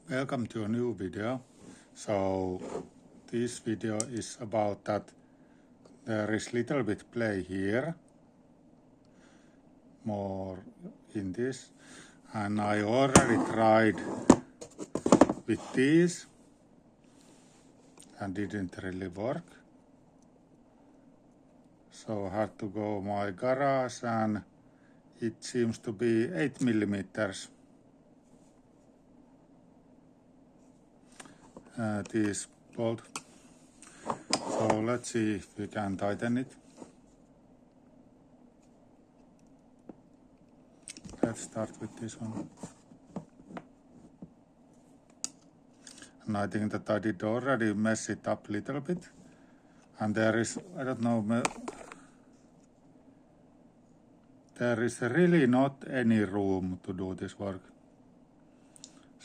Welcome to a new video. So this video is about that there is little bit play here, more in this, and I already tried with these and didn't really work. So I had to go my garage and it seems to be 8 millimeters. This bolt. So let's see if we can tighten it. Let's start with this one. And I think that I did already mess it up a little bit. And there is, I don't know, there is really not any room to do this work.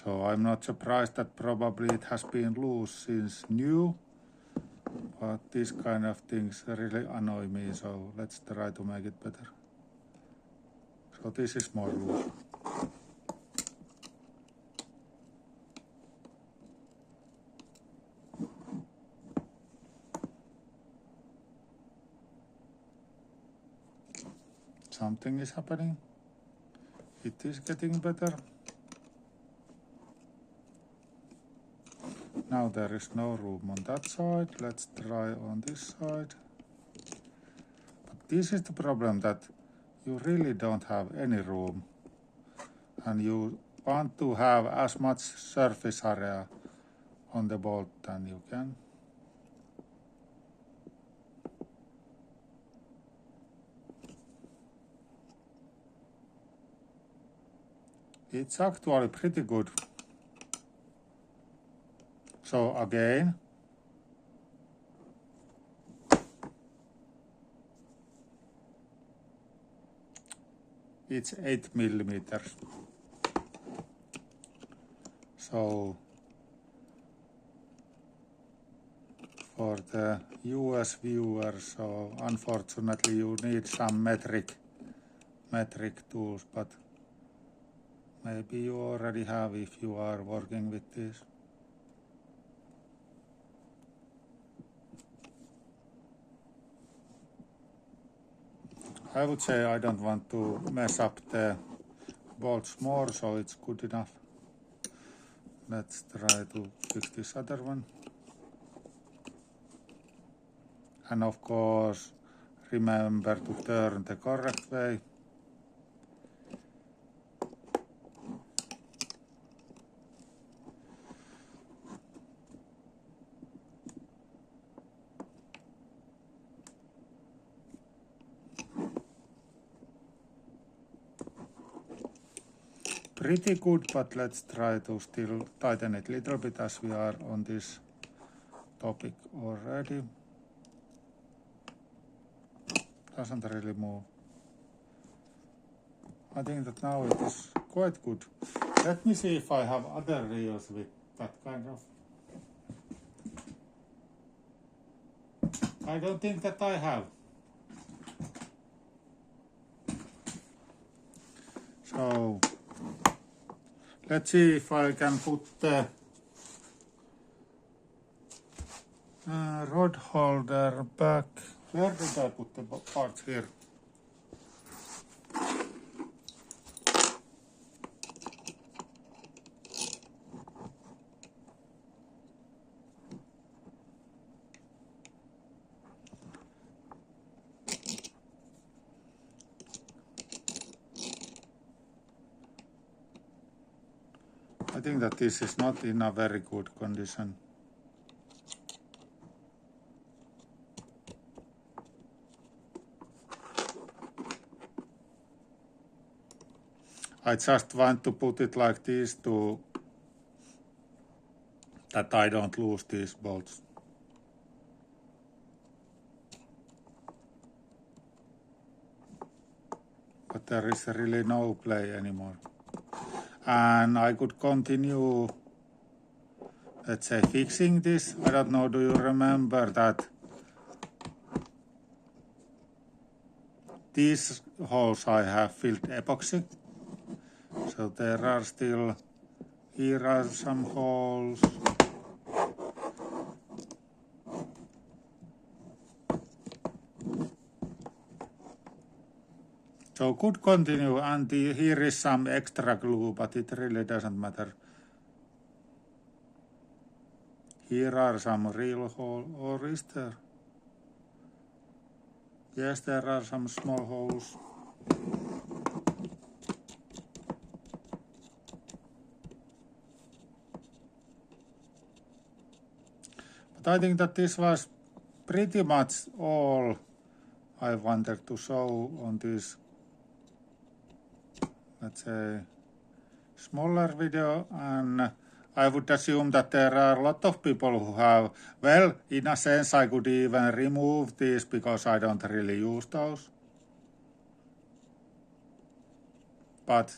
So I'm not surprised that probably it has been loose since new, but these kind of things really annoy me, so let's try to make it better. So this is more loose. Something is happening. It is getting better. Now there is no room on that side. Let's try on this side. But this is the problem, that you really don't have any room. And you want to have as much surface area on the bolt than you can. It's actually pretty good. So again, it's 8 millimeters. So for the US viewers, so unfortunately you need some metric tools, but maybe you already have if you are working with this. I would say I don't want to mess up the bolts more, so it's good enough. Let's try to fix this other one. And of course, remember to turn the correct way. Pretty good, but let's try to still tighten it a little bit as we are on this topic already. Doesn't really move. I think that now it is quite good. Let me see if I have other reels with that kind of. I don't think that I have. So let's see if I can put the rod holder back. Where did I put the parts here? I think that this is not in a very good condition. I just want to put it like this to that I don't lose these bolts. But there is really no play anymore. And I could continue, let's say, fixing this. I don't know, do you remember that these holes I have filled epoxy? So there are still Here are some holes. So could continue, and here is some extra glue, but it really doesn't matter. Here are some real holes, or is there? Yes, there are some small holes. But I think that this was pretty much all I wanted to show on this, let's say, smaller video, and I would assume that there are a lot of people who have, well, in a sense I could even remove these because I don't really use those. But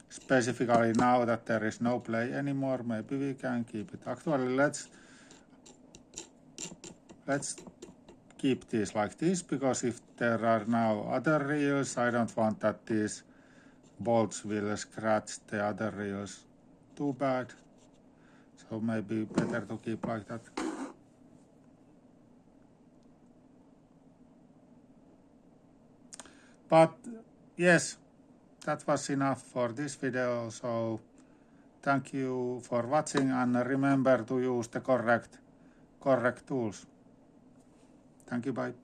specifically now that there is no play anymore, maybe we can keep it. Actually, let's keep these like this, because if there are now other reels, I don't want that these bolts will scratch the other reels too bad. So maybe better to keep like that. But yes, that was enough for this video. So thank you for watching, and remember to use the correct tools. Thank you, bye.